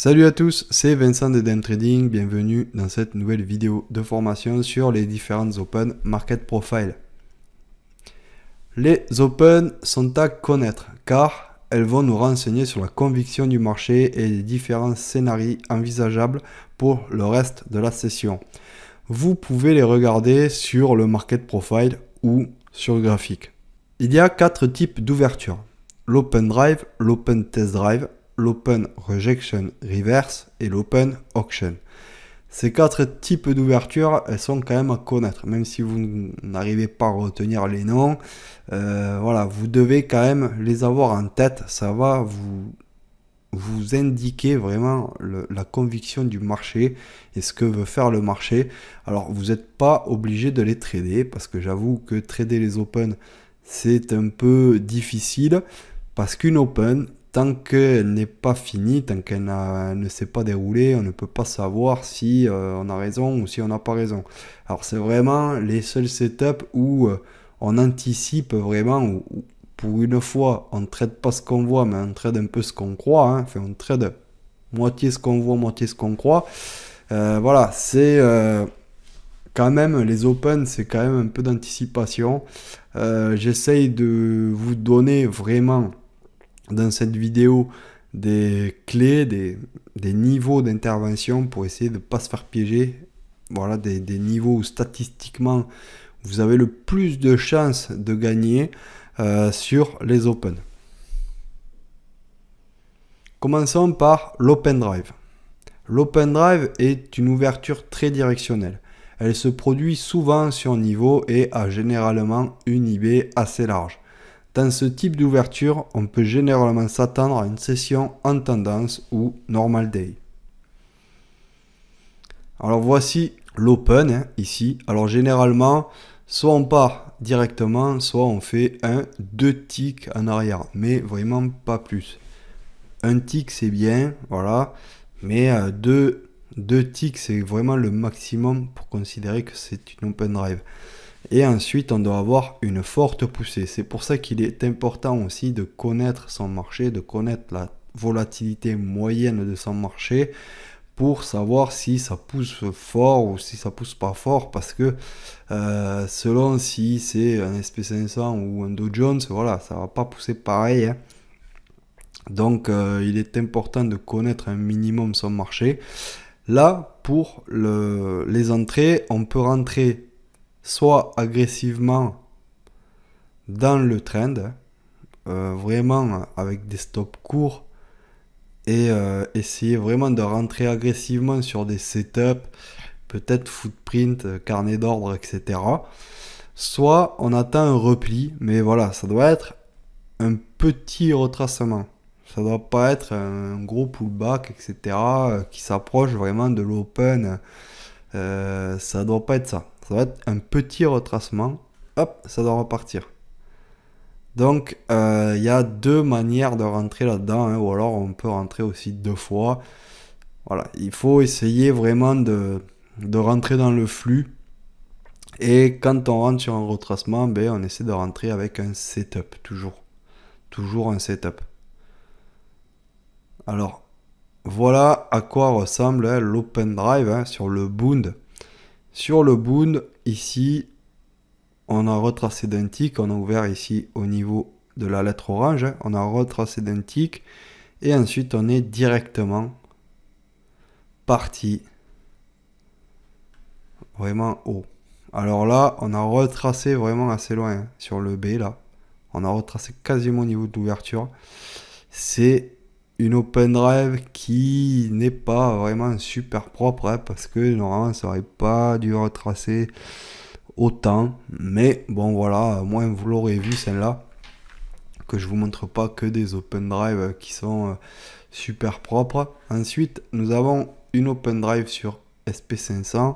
Salut à tous, c'est Vincent de Dime Trading, bienvenue dans cette nouvelle vidéo de formation sur les différentes Open Market Profile. Les Open sont à connaître car elles vont nous renseigner sur la conviction du marché et les différents scénarios envisageables pour le reste de la session. Vous pouvez les regarder sur le Market Profile ou sur le graphique. Il y a 4 types d'ouverture: l'Open Drive, l'Open Test Drive, l'Open Rejection Reverse et l'Open Auction. Ces 4 types d'ouverture, elles sont quand même à connaître, même si vous n'arrivez pas à retenir les noms. Voilà, vous devez quand même les avoir en tête. Ça va vous indiquer vraiment la conviction du marché et ce que veut faire le marché. Alors, vous n'êtes pas obligé de les trader parce que j'avoue que trader les Open, c'est un peu difficile parce qu'une Open, tant qu'elle n'est pas finie, tant qu'elle ne s'est pas déroulée, on ne peut pas savoir si on a raison ou si on n'a pas raison. Alors c'est vraiment les seuls setups où on anticipe vraiment, où pour une fois on ne trade pas ce qu'on voit, mais on trade un peu ce qu'on croit. Hein. Enfin, on trade moitié ce qu'on voit, moitié ce qu'on croit. Voilà, c'est quand même, les Open, c'est quand même un peu d'anticipation. J'essaye de vous donner vraiment dans cette vidéo des clés, des niveaux d'intervention pour essayer de ne pas se faire piéger. Voilà, des niveaux où statistiquement vous avez le plus de chances de gagner sur les Open. Commençons par l'Open Drive. L'Open Drive est une ouverture très directionnelle. Elle se produit souvent sur niveau et a généralement une IB assez large. Dans ce type d'ouverture, on peut généralement s'attendre à une session en tendance ou normal day. Alors voici l'open hein, ici. Alors généralement, soit on part directement, soit on fait deux ticks en arrière, mais vraiment pas plus. Un tick c'est bien, voilà, mais deux ticks c'est vraiment le maximum pour considérer que c'est une open drive. Et ensuite, on doit avoir une forte poussée. C'est pour ça qu'il est important aussi de connaître son marché, de connaître la volatilité moyenne de son marché pour savoir si ça pousse fort ou si ça pousse pas fort. Parce que selon si c'est un SP500 ou un Dow Jones, voilà, ça va pas pousser pareil. Hein. Donc, il est important de connaître un minimum son marché. Là, pour les entrées, on peut rentrer soit agressivement dans le trend, vraiment avec des stops courts, et essayer vraiment de rentrer agressivement sur des setups, peut-être footprint, carnet d'ordre, etc. Soit on attend un repli, mais voilà, ça doit être un petit retracement. Ça doit pas être un gros pullback, etc. Qui s'approche vraiment de l'open. Ça doit pas être ça. Ça va être un petit retracement. Hop, ça doit repartir. Donc, il y a deux manières de rentrer là-dedans. Hein, ou alors, on peut rentrer aussi deux fois. Voilà, il faut essayer vraiment de rentrer dans le flux. Et quand on rentre sur un retracement, ben, on essaie de rentrer avec un setup, toujours. Toujours un setup. Alors, voilà à quoi ressemble hein, l'open drive hein, sur le Bund. Sur le Bund, ici, on a retracé d'un tick, on a ouvert ici au niveau de la lettre orange, hein, on a retracé d'un tick, et ensuite on est directement parti vraiment haut. Alors là, on a retracé vraiment assez loin hein, sur le B là. On a retracé quasiment au niveau de l'ouverture. C'est une open drive qui n'est pas vraiment super propre hein, parce que normalement ça n'aurait pas dû retracer autant. Mais bon voilà, moi vous l'aurez vu celle-là. Que je vous montre pas que des open drive qui sont super propres. Ensuite, nous avons une open drive sur SP500.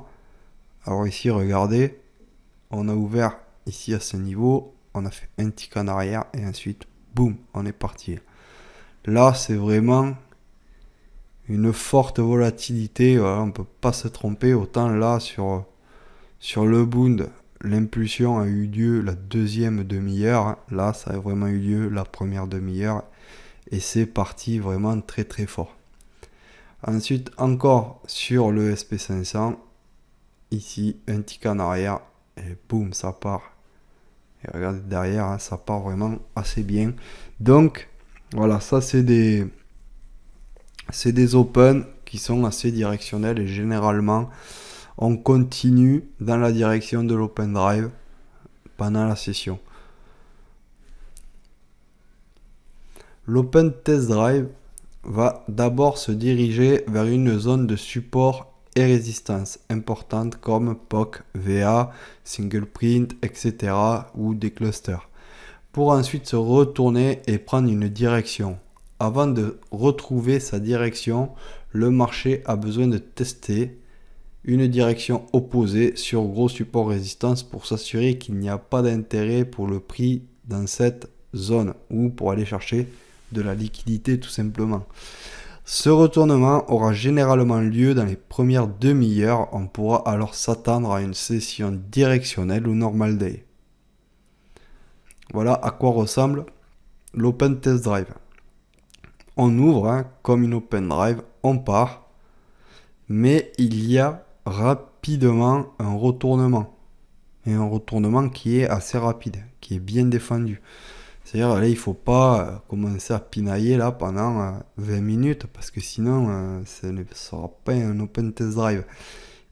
Alors ici, regardez, on a ouvert ici à ce niveau, on a fait un tick en arrière et ensuite, boum, on est parti. Là, c'est vraiment une forte volatilité, voilà, on ne peut pas se tromper. Autant là, sur le Bund, l'impulsion a eu lieu la deuxième demi-heure. Là, ça a vraiment eu lieu la première demi-heure. Et c'est parti vraiment très très fort. Ensuite, encore sur le SP500, ici, un tick en arrière, et boum, ça part. Et regardez derrière, hein, ça part vraiment assez bien. Donc, voilà, ça c'est des open qui sont assez directionnels et généralement, on continue dans la direction de l'open drive pendant la session. L'open test drive va d'abord se diriger vers une zone de support et résistance importante comme POC, VA, single print, etc. ou des clusters, pour ensuite se retourner et prendre une direction. Avant de retrouver sa direction, le marché a besoin de tester une direction opposée sur gros support résistance pour s'assurer qu'il n'y a pas d'intérêt pour le prix dans cette zone ou pour aller chercher de la liquidité tout simplement. Ce retournement aura généralement lieu dans les premières demi-heures. On pourra alors s'attendre à une session directionnelle ou normal day. Voilà à quoi ressemble l'open test drive. On ouvre comme une open drive, on part, mais il y a rapidement un retournement. Et un retournement qui est assez rapide, qui est bien défendu. C'est-à-dire là, il ne faut pas commencer à pinailler là pendant 20 minutes parce que sinon, ça ne sera pas un open test drive.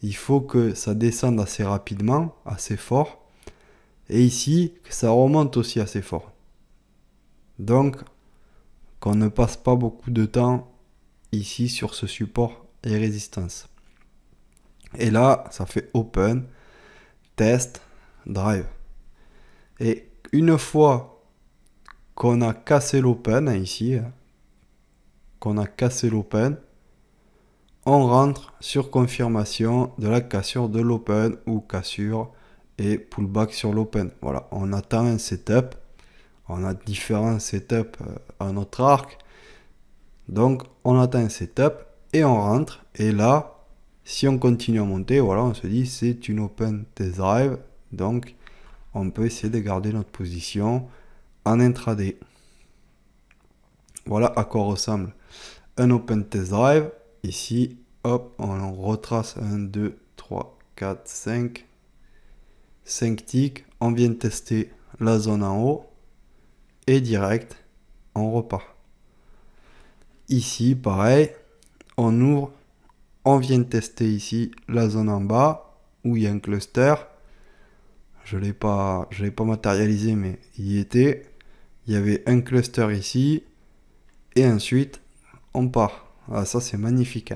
Il faut que ça descende assez rapidement, assez fort. Et ici, que ça remonte aussi assez fort. Donc, qu'on ne passe pas beaucoup de temps ici sur ce support et résistance. Et là, ça fait open, test, drive. Et une fois qu'on a cassé l'open ici, qu'on a cassé l'open, on rentre sur confirmation de la cassure de l'open ou cassure et pullback sur l'open. Voilà, on attend un setup. On a différents setups à notre arc. Donc, on attend un setup et on rentre. Et là, si on continue à monter, voilà, on se dit c'est une open test drive. Donc, on peut essayer de garder notre position en intraday. Voilà à quoi ressemble un open test drive. Ici, hop, on retrace 1, 2, 3, 4, 5. 5 ticks. On vient tester la zone en haut. Et direct, on repart. Ici, pareil, on ouvre. On vient tester ici la zone en bas où il y a un cluster. Je ne l'ai pas matérialisé, mais il y était. Il y avait un cluster ici. Et ensuite, on part. Ah, ça, c'est magnifique.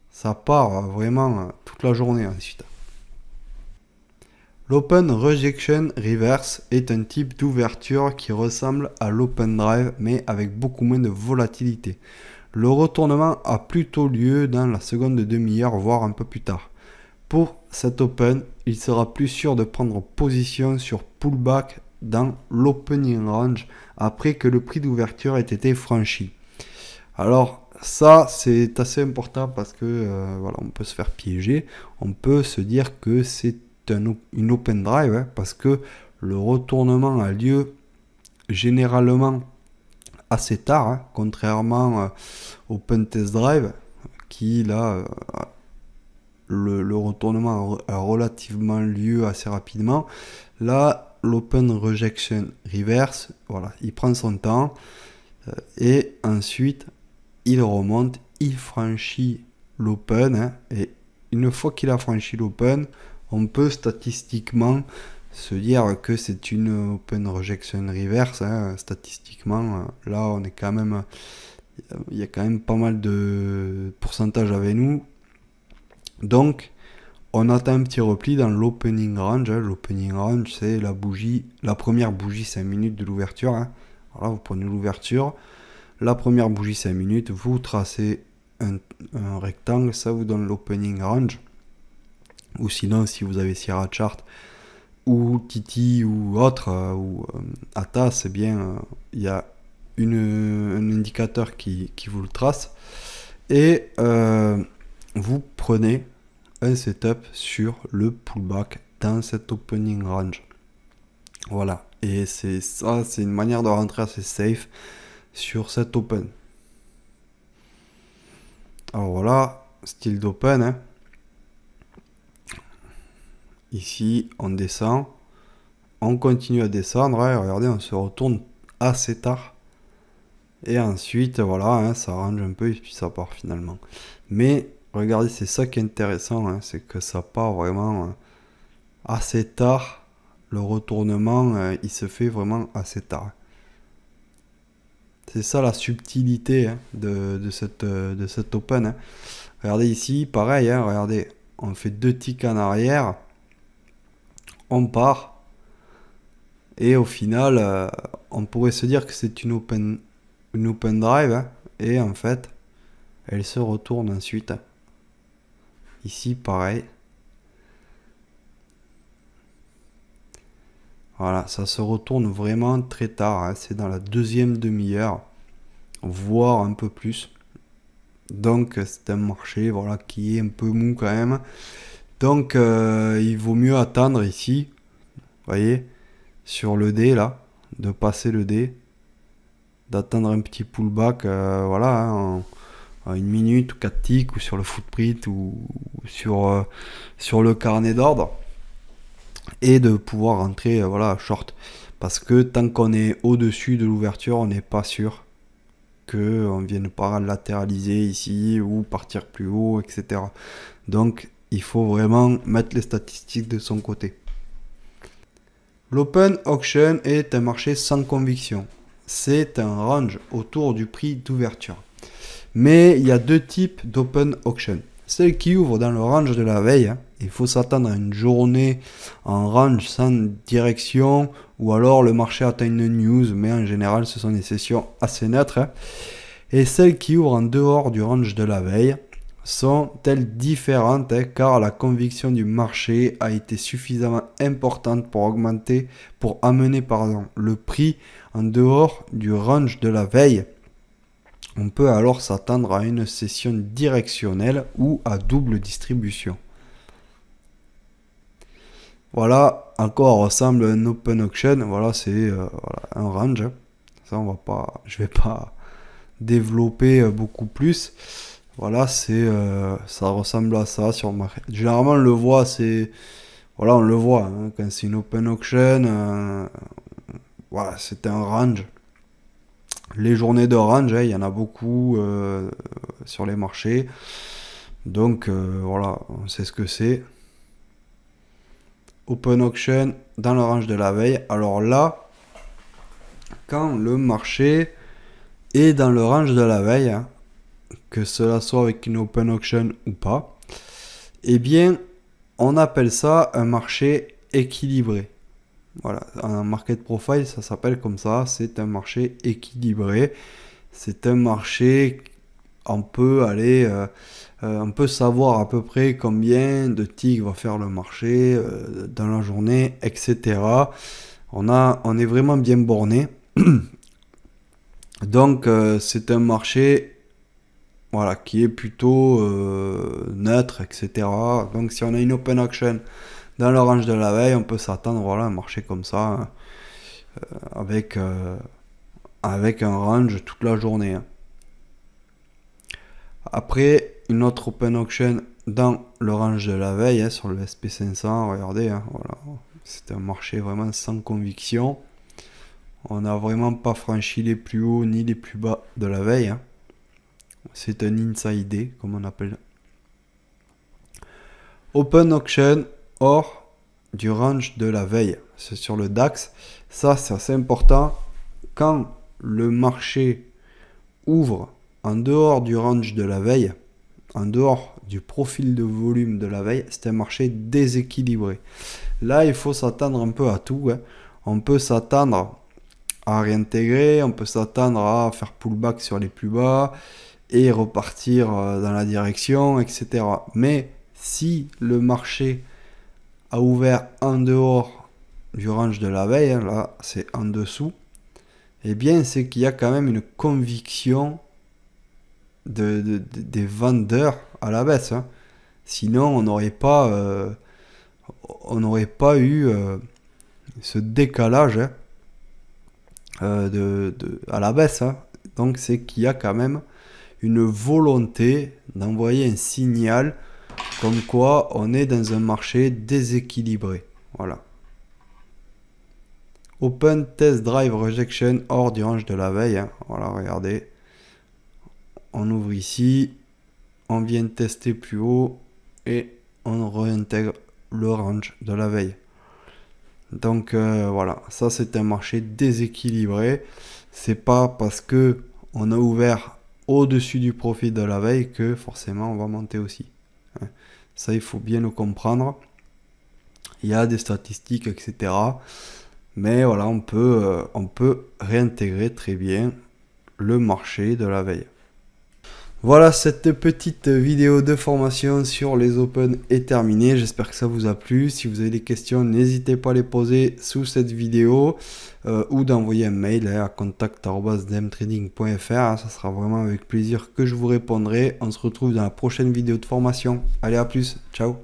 Ça part vraiment toute la journée ensuite. L'Open Rejection Reverse est un type d'ouverture qui ressemble à l'Open Drive, mais avec beaucoup moins de volatilité. Le retournement a plutôt lieu dans la seconde demi-heure, voire un peu plus tard. Pour cet Open, il sera plus sûr de prendre position sur pullback dans l'opening range après que le prix d'ouverture ait été franchi. Alors ça c'est assez important parce que voilà, on peut se faire piéger, on peut se dire que c'est une open drive parce que le retournement a lieu généralement assez tard, contrairement au open test drive qui là le retournement a relativement lieu assez rapidement. Là, l'open rejection reverse, voilà, il prend son temps et ensuite il remonte, il franchit l'open et une fois qu'il a franchi l'open, on peut statistiquement se dire que c'est une open rejection reverse. Statistiquement, là, on est quand même, il y a quand même pas mal de pourcentage avec nous. Donc, on attend un petit repli dans l'opening range. L'opening range, c'est la première bougie 5 minutes de l'ouverture. Voilà, vous prenez l'ouverture, la première bougie 5 minutes, vous tracez un rectangle, ça vous donne l'opening range. Ou sinon, si vous avez Sierra Chart ou Titi ou autre, ou ATA, c'est bien, il y a un indicateur qui vous le trace. Et vous prenez un setup sur le pullback dans cet opening range. Voilà. Et c'est ça, c'est une manière de rentrer assez safe sur cet open. Alors voilà, style d'open, hein. Ici, on descend. On continue à descendre. Hein. Regardez, on se retourne assez tard. Et ensuite, voilà, hein, ça range un peu et puis ça part finalement. Mais regardez, c'est ça qui est intéressant. Hein, c'est que ça part vraiment assez tard. Le retournement, il se fait vraiment assez tard. C'est ça la subtilité hein, de cette open. Hein. Regardez ici, pareil, hein, regardez, on fait 2 ticks en arrière, on part, et au final, on pourrait se dire que c'est une open drive, hein, et en fait, elle se retourne ensuite. Ici, pareil. Voilà, ça se retourne vraiment très tard, hein, c'est dans la deuxième demi-heure, voire un peu plus. Donc c'est un marché voilà, qui est un peu mou quand même. Donc il vaut mieux attendre ici, vous voyez, sur le D là, de passer le D, d'attendre un petit pullback, voilà, hein, en 1 minute ou 4 ticks, ou sur le footprint, ou sur le carnet d'ordre, et de pouvoir rentrer voilà, short. Parce que tant qu'on est au-dessus de l'ouverture, on n'est pas sûr qu'on ne vienne pas latéraliser ici ou partir plus haut, etc. Donc il faut vraiment mettre les statistiques de son côté. L'open auction est un marché sans conviction. C'est un range autour du prix d'ouverture. Mais il y a 2 types d'open auction. Celle qui ouvre dans le range de la veille, hein, il faut s'attendre à une journée en range sans direction, ou alors le marché atteint une news, mais en général ce sont des sessions assez neutres. Hein. Et celles qui ouvrent en dehors du range de la veille sont-elles différentes hein, car la conviction du marché a été suffisamment importante pour amener le prix en dehors du range de la veille. On peut alors s'attendre à une session directionnelle ou à double distribution. Voilà, encore ressemble à un open auction. Voilà, c'est voilà, un range. Ça, je vais pas développer beaucoup plus. Voilà, ça ressemble à ça sur market. Généralement, on le voit, voilà, on le voit hein, quand c'est une open auction. Voilà, c'est un range. Les journées de range, hein, il y en a beaucoup sur les marchés. Donc voilà, on sait ce que c'est. Open auction dans le range de la veille. Alors là, quand le marché est dans le range de la veille, hein, que cela soit avec une open auction ou pas, eh bien, on appelle ça un marché équilibré. Voilà, un market profile, ça s'appelle comme ça, c'est un marché équilibré. C'est un marché, on peut on peut savoir à peu près combien de ticks va faire le marché dans la journée, etc. On est vraiment bien borné. Donc c'est un marché voilà, qui est plutôt neutre, etc. Donc si on a une open auction dans le range de la veille, on peut s'attendre voilà, à un marché comme ça, hein, avec un range toute la journée. Hein. Après, une autre open auction dans le range de la veille, hein, sur le SP500, regardez, hein, voilà, c'est un marché vraiment sans conviction. On n'a vraiment pas franchi les plus hauts ni les plus bas de la veille. Hein. C'est un inside day, comme on appelle. Open auction hors du range de la veille. C'est sur le DAX. Ça, c'est assez important. Quand le marché ouvre en dehors du range de la veille, en dehors du profil de volume de la veille, c'est un marché déséquilibré. Là, il faut s'attendre un peu à tout. Hein. On peut s'attendre à réintégrer, on peut s'attendre à faire pullback sur les plus bas et repartir dans la direction, etc. Mais si le marché a ouvert en dehors du range de la veille, hein, là c'est en dessous, eh bien c'est qu'il y a quand même une conviction des vendeurs à la baisse. Hein. Sinon on n'aurait pas eu ce décalage hein, à la baisse. Hein. Donc c'est qu'il y a quand même une volonté d'envoyer un signal comme quoi on est dans un marché déséquilibré. Voilà. Open Test Drive Rejection hors du range de la veille. Hein. Voilà, regardez. On ouvre ici. On vient tester plus haut. Et on réintègre le range de la veille. Donc voilà, ça c'est un marché déséquilibré. C'est pas parce que on a ouvert au-dessus du profit de la veille que forcément on va monter aussi. Ça il faut bien le comprendre. Il y a des statistiques, etc. Mais voilà, on peut réintégrer très bien le marché de la veille. Voilà, cette petite vidéo de formation sur les Open est terminée. J'espère que ça vous a plu. Si vous avez des questions, n'hésitez pas à les poser sous cette vidéo ou d'envoyer un mail à contact@demtrading.fr. Ça sera vraiment avec plaisir que je vous répondrai. On se retrouve dans la prochaine vidéo de formation. Allez, à plus. Ciao.